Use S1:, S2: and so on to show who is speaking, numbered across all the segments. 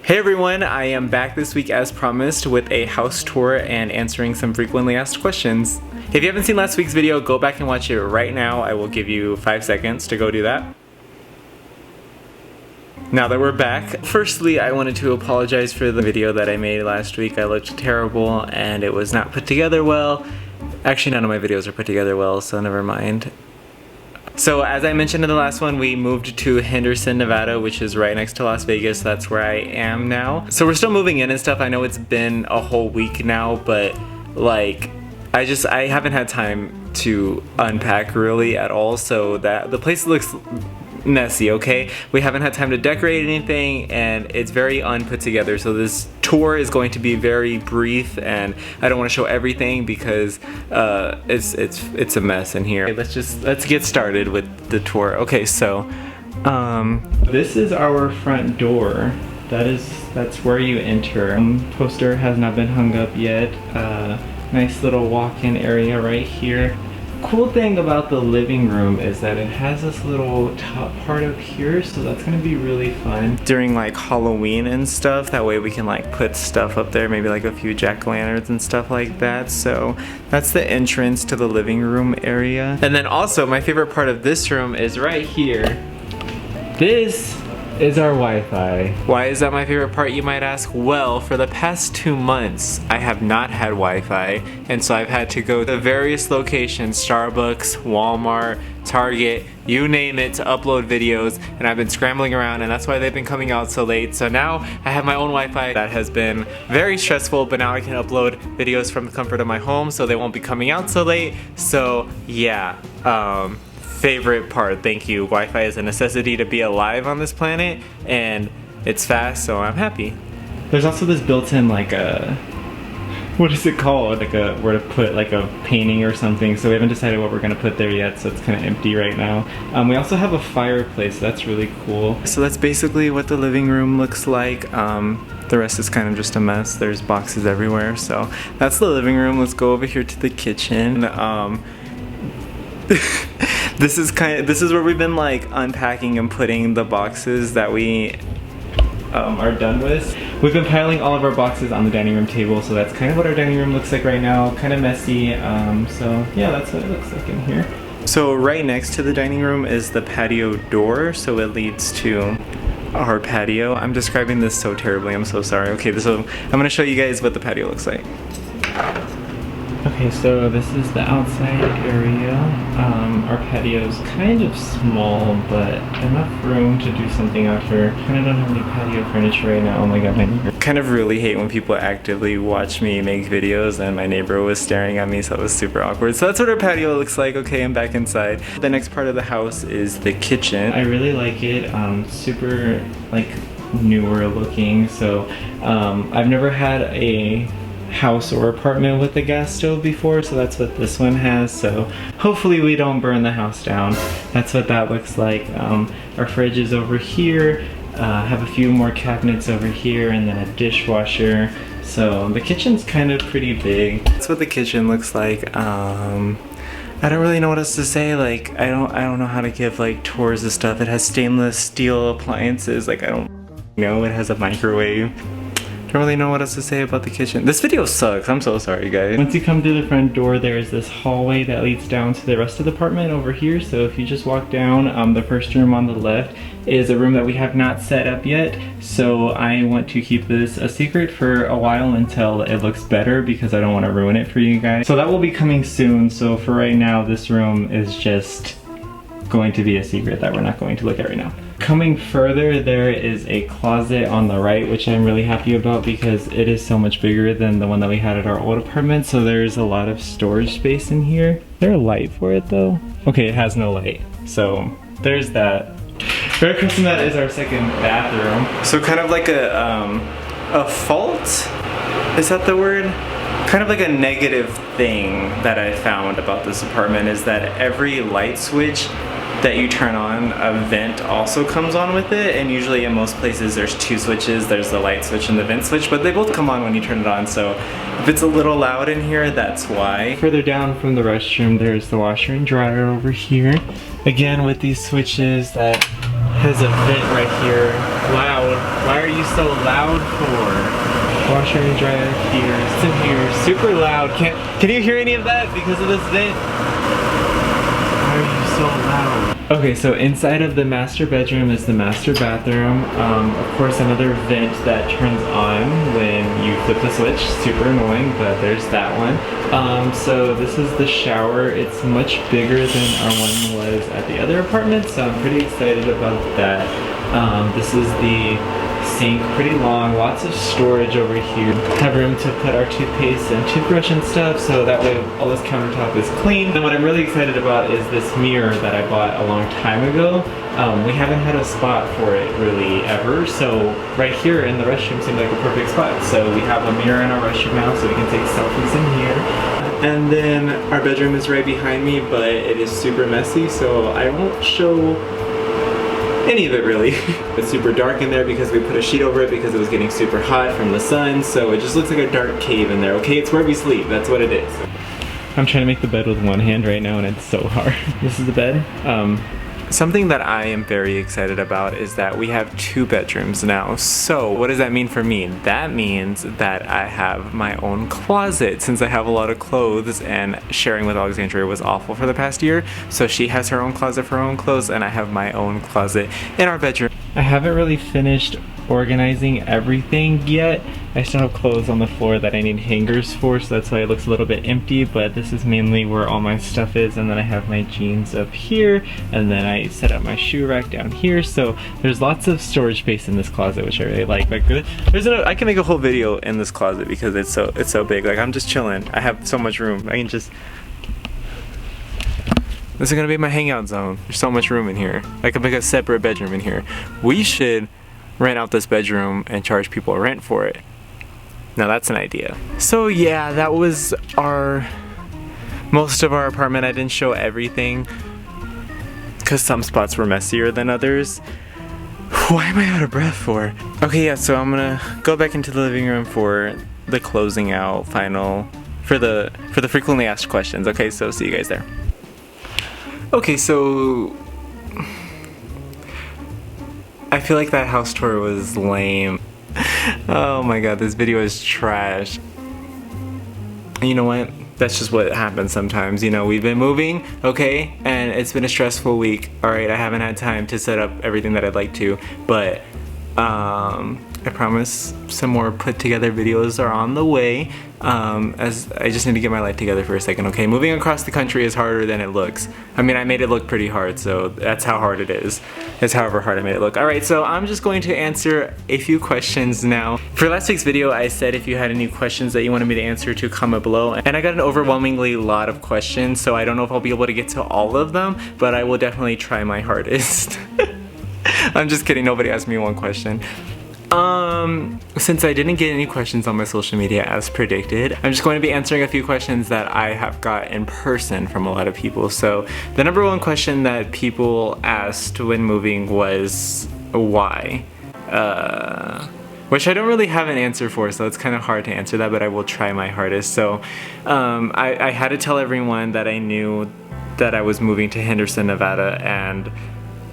S1: Hey everyone, I am back this week as promised with a house tour and answering some frequently asked questions. If you haven't seen last week's video, go back and watch it right now. I will give you 5 seconds to go do that. Now that we're back, firstly I wanted to apologize for the video that I made last week. I looked terrible and it was not put together well. Actually, none of my videos are put together well, so never mind. So as I mentioned in the last one, we moved to Henderson, Nevada, which is right next to Las Vegas. That's where I am now. So we're still moving in and stuff. I know it's been a whole week now, but like I haven't had time to unpack really at all. So that the place looks messy, okay? We haven't had time to decorate anything and it's very unput together. So this tour is going to be very brief and I don't want to show everything because it's a mess in here. Okay, let's get started with the tour. Okay, so this is our front door. That's where you enter. Poster has not been hung up yet. Nice little walk-in area right here. Cool thing about the living room is that it has this little top part up here, so that's gonna be really fun during like Halloween and stuff. That way we can like put stuff up there, maybe like a few jack-o'-lanterns and stuff like that. So that's the entrance to the living room area. And then also my favorite part of this room is right here. This is our Wi-Fi. Why is that my favorite part, you might ask? Well, for the past 2 months, I have not had Wi-Fi, and so I've had to go to various locations, Starbucks, Walmart, Target, you name it, to upload videos, and I've been scrambling around, and that's why they've been coming out so late. So now I have my own Wi-Fi. That has been very stressful, but now I can upload videos from the comfort of my home, so they won't be coming out so late. So yeah, favorite part, thank you. Wi-Fi is a necessity to be alive on this planet, and it's fast, so I'm happy. There's also this built-in like a, what is it called? Like a, where to put like a painting or something, so we haven't decided what we're gonna put there yet, so it's kind of empty right now. We also have a fireplace, that's really cool. So that's basically what the living room looks like. The rest is kind of just a mess. There's boxes everywhere, so that's the living room. Let's go over here to the kitchen. This is where we've been like unpacking and putting the boxes that we are done with. We've been piling all of our boxes on the dining room table, so that's kind of what our dining room looks like right now. Kind of messy, so yeah, that's what it looks like in here. So right next to the dining room is the patio door, so it leads to our patio. I'm describing this so terribly, I'm so sorry. Okay, so I'm gonna show you guys what the patio looks like. Okay, so this is the outside area. Our patio is kind of small, but enough room to do something out here. Kind of don't have any patio furniture right now. Oh my god, my neighbor. Kind of really hate when people actively watch me make videos and my neighbor was staring at me, so it was super awkward. So that's what our patio looks like. Okay, I'm back inside. The next part of the house is the kitchen. I really like it. Super like newer looking. So I've never had a house or apartment with a gas stove before, so that's what this one has. So hopefully we don't burn the house down. That's what that looks like. Our fridge is over here. Have a few more cabinets over here and then a dishwasher. So the kitchen's kind of pretty big. That's what the kitchen looks like. I don't really know what else to say. Like I don't know how to give like tours of stuff. It has stainless steel appliances. Like I don't know. It has a microwave. Don't really know what else to say about the kitchen. This video sucks, I'm so sorry guys. Once you come through the front door, there is this hallway that leads down to the rest of the apartment over here. So if you just walk down, the first room on the left is a room that we have not set up yet. So I want to keep this a secret for a while until it looks better because I don't want to ruin it for you guys. So that will be coming soon. So for right now, this room is just going to be a secret that we're not going to look at right now. Coming further, there is a closet on the right, which I'm really happy about because it is so much bigger than the one that we had at our old apartment, so there's a lot of storage space in here. Is there a light for it though? Okay, it has no light, so there's that. Very close to that is our second bathroom. So kind of like a fault? Is that the word? Kind of like a negative thing that I found about this apartment is that every light switch that you turn on, a vent also comes on with it, and usually in most places there's 2 switches. There's the light switch and the vent switch, but they both come on when you turn it on, so if it's a little loud in here, that's why. Further down from the restroom, there's the washer and dryer over here. Again with these switches that has a vent right here Loud. Why are you so loud for? Washer and dryer here. It's in here. Super loud. Can you hear any of that because of this vent? Why are you so loud? Okay, so inside of the master bedroom is the master bathroom. Of course, another vent that turns on when you flip the switch. Super annoying, but there's that one. So this is the shower. It's much bigger than our one was at the other apartment, so I'm pretty excited about that. This is the sink, pretty long, lots of storage over here. Have room to put our toothpaste and toothbrush and stuff, so that way all this countertop is clean. And what I'm really excited about is this mirror that I bought a long time ago. We haven't had a spot for it really ever, so right here in the restroom seemed like a perfect spot. So we have a mirror in our restroom now, so we can take selfies in here. And then our bedroom is right behind me, but it is super messy, so I won't show any of it really. It's super dark in there because we put a sheet over it because it was getting super hot from the sun, so it just looks like a dark cave in there. Okay, it's where we sleep, that's what it is. I'm trying to make the bed with one hand right now and it's so hard. This is the bed. Something that I am very excited about is that we have 2 bedrooms now. So what does that mean for me? That means that I have my own closet since I have a lot of clothes, and sharing with Alexandria was awful for the past year. So she has her own closet for her own clothes and I have my own closet in our bedroom. I haven't really finished organizing everything yet. I still have clothes on the floor that I need hangers for, so that's why it looks a little bit empty, but this is mainly where all my stuff is. And then I have my jeans up here, and then I set up my shoe rack down here, so there's lots of storage space in this closet, which I really like. Like I can make a whole video in this closet because it's so big. Like I'm just chilling. I have so much room. I can just, this is gonna be my hangout zone. There's so much room in here. I could make a separate bedroom in here. We should rent out this bedroom and charge people a rent for it. Now that's an idea. So yeah, that was most of our apartment. I didn't show everything because some spots were messier than others. Why am I out of breath for? Okay, yeah, so I'm gonna go back into the living room for the closing out final, for the frequently asked questions. Okay, so see you guys there. Okay, so I feel like that house tour was lame. Oh my god, this video is trash. And you know what? That's just what happens sometimes. You know, we've been moving, okay? And it's been a stressful week. Alright, I haven't had time to set up everything that I'd like to, but I promise some more put together videos are on the way. As I just need to get my life together for a second, okay? Moving across the country is harder than it looks. I mean, I made it look pretty hard, so that's how hard it is. It's however hard I made it look. Alright, so I'm just going to answer a few questions now. For last week's video, I said if you had any questions that you wanted me to answer to comment below, and I got an overwhelmingly lot of questions, so I don't know if I'll be able to get to all of them, but I will definitely try my hardest. I'm just kidding, nobody asked me one question. Since I didn't get any questions on my social media as predicted, I'm just going to be answering a few questions that I have got in person from a lot of people. So the number one question that people asked when moving was why? Which I don't really have an answer for, so it's kind of hard to answer that, but I will try my hardest. So I had to tell everyone that I knew that I was moving to Henderson, Nevada, and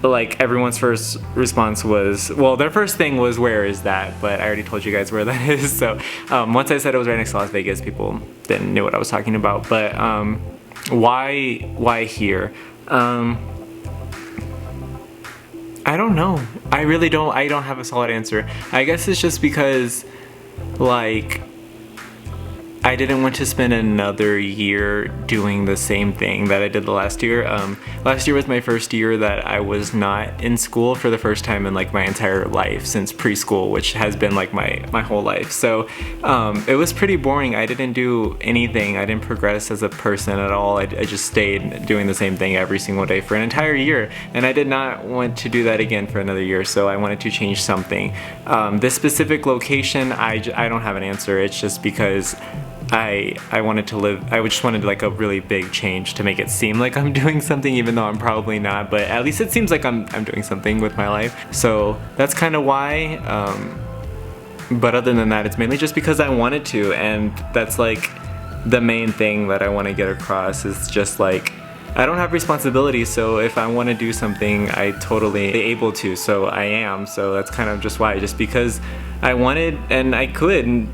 S1: like everyone's first response was, well, their first thing was, where is that? But I already told you guys where that is. So once I said it was right next to Las Vegas, people didn't know what I was talking about. But why here? I don't know. I really don't. I don't have a solid answer. I guess it's just because, like, I didn't want to spend another year doing the same thing that I did the last year. Last year was my first year that I was not in school for the first time in like my entire life since preschool, which has been like my whole life. So it was pretty boring. I didn't do anything. I didn't progress as a person at all. I just stayed doing the same thing every single day for an entire year, and I did not want to do that again for another year, so I wanted to change something. This specific location, I don't have an answer. It's just because I wanted to live, I just wanted like a really big change to make it seem like I'm doing something, even though I'm probably not, but at least it seems like I'm doing something with my life. So that's kind of why, but other than that, it's mainly just because I wanted to, and that's like the main thing that I want to get across is just like, I don't have responsibilities, so if I want to do something, I totally able to, so I am. So that's kind of just why, just because I wanted and I could, and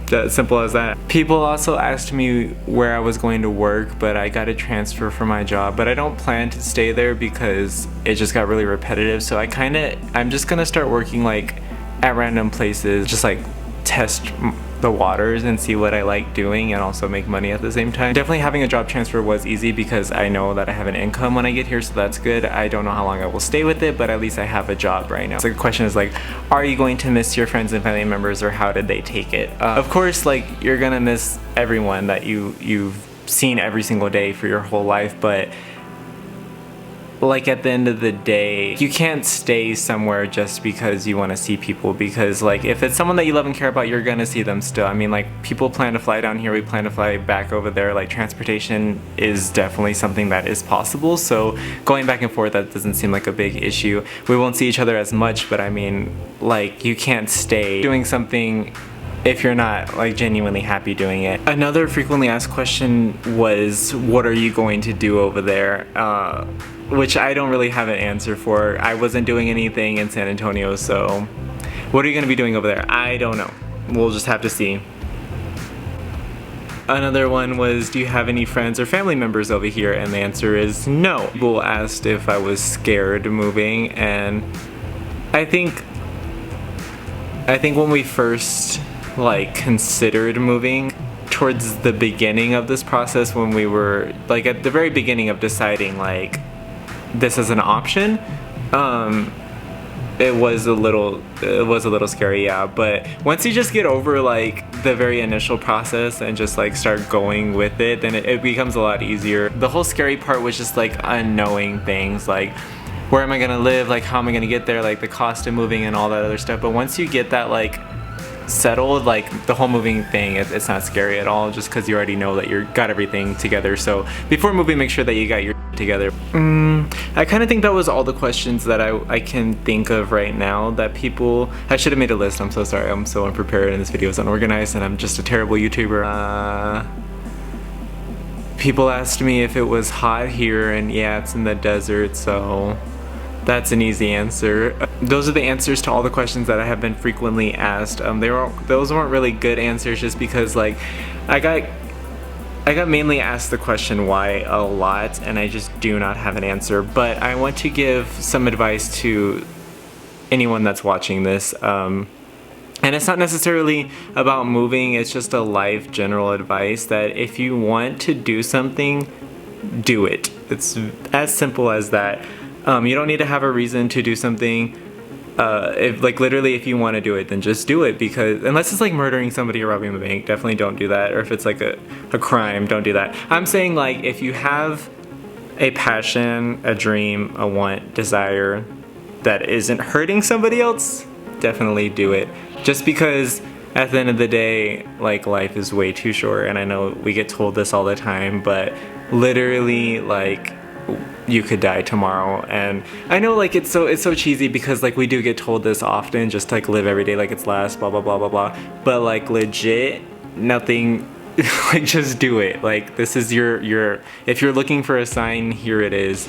S1: that simple as that. People also asked me where I was going to work, but I got a transfer for my job, but I don't plan to stay there because it just got really repetitive. So I'm just gonna start working like at random places, just like test the waters and see what I like doing and also make money at the same time. Definitely having a job transfer was easy because I know that I have an income when I get here, so that's good. I don't know how long I will stay with it, but at least I have a job right now. So the question is like, are you going to miss your friends and family members, or how did they take it? Of course, like, you're gonna miss everyone that you've seen every single day for your whole life, but like at the end of the day, you can't stay somewhere just because you want to see people, because like if it's someone that you love and care about, you're gonna see them still. I mean, like, people plan to fly down here, we plan to fly back over there. Like, transportation is definitely something that is possible, so going back and forth, that doesn't seem like a big issue. We won't see each other as much, but I mean, like, you can't stay doing something if you're not like genuinely happy doing it. Another frequently asked question was, what are you going to do over there? Which I don't really have an answer for. I wasn't doing anything in San Antonio, so what are you gonna be doing over there? I don't know. We'll just have to see. Another one was, do you have any friends or family members over here? And the answer is no. People asked if I was scared moving, and I think when we first like considered moving, towards the beginning of this process, when we were like at the very beginning of deciding like this is an option, it was a little scary, yeah. But once you just get over like the very initial process and just like start going with it, then it becomes a lot easier. The whole scary part was just like unknowing things, like where am I gonna live, like how am I gonna get there, like the cost of moving and all that other stuff. But once you get that like settled, like the whole moving thing, it's not scary at all, just because you already know that you got everything together. So before moving, make sure that you got your together. I kind of think that was all the questions that I can think of right now that people, I should have made a list, I'm so sorry, I'm so unprepared and this video is unorganized and I'm just a terrible YouTuber. People asked me if it was hot here, and yeah, it's in the desert, so that's an easy answer. Those are the answers to all the questions that I have been frequently asked. Those weren't really good answers, just because like I got mainly asked the question why a lot, and I just do not have an answer. But I want to give some advice to anyone that's watching this. And it's not necessarily about moving, it's just a life general advice that if you want to do something, do it. It's as simple as that. You don't need to have a reason to do something. If like literally if you want to do it, then just do it, because unless it's like murdering somebody or robbing a bank, definitely don't do that. Or if it's like a crime, don't do that. I'm saying like if you have a passion, a dream, a want, desire that isn't hurting somebody else, definitely do it. Just because at the end of the day, like, life is way too short, and I know we get told this all the time, but literally like you could die tomorrow. And I know like it's so cheesy, because like we do get told this often, just to, like, live every day like it's last, blah blah blah blah blah, but like legit nothing. Like, just do it. Like, this is your if you're looking for a sign, here it is.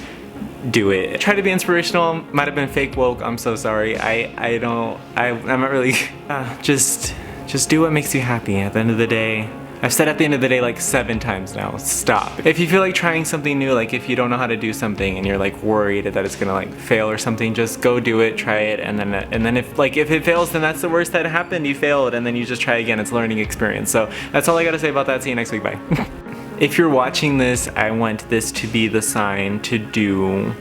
S1: Do it. Try to be inspirational. Might have been fake woke, I'm so sorry. I'm not really just do what makes you happy. At the end of the day, I've said at the end of the day like 7 times now, stop. If you feel like trying something new, like if you don't know how to do something and you're like worried that it's gonna like fail or something, just go do it, try it, and then if it fails, then that's the worst that happened. You failed, and then you just try again. It's a learning experience. So that's all I gotta say about that. See you next week. Bye. If you're watching this, I want this to be the sign to do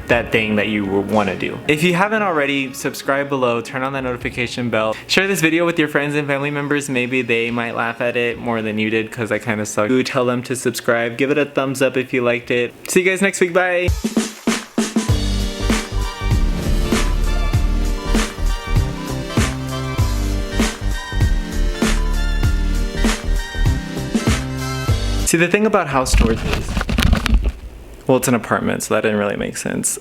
S1: that thing that you want to do. If you haven't already, subscribe below, turn on that notification bell, share this video with your friends and family members. Maybe they might laugh at it more than you did, because I kind of suck. Tell them to subscribe, give it a thumbs up if you liked it. See you guys next week, bye! See, the thing about house tours is, well, it's an apartment, so that didn't really make sense.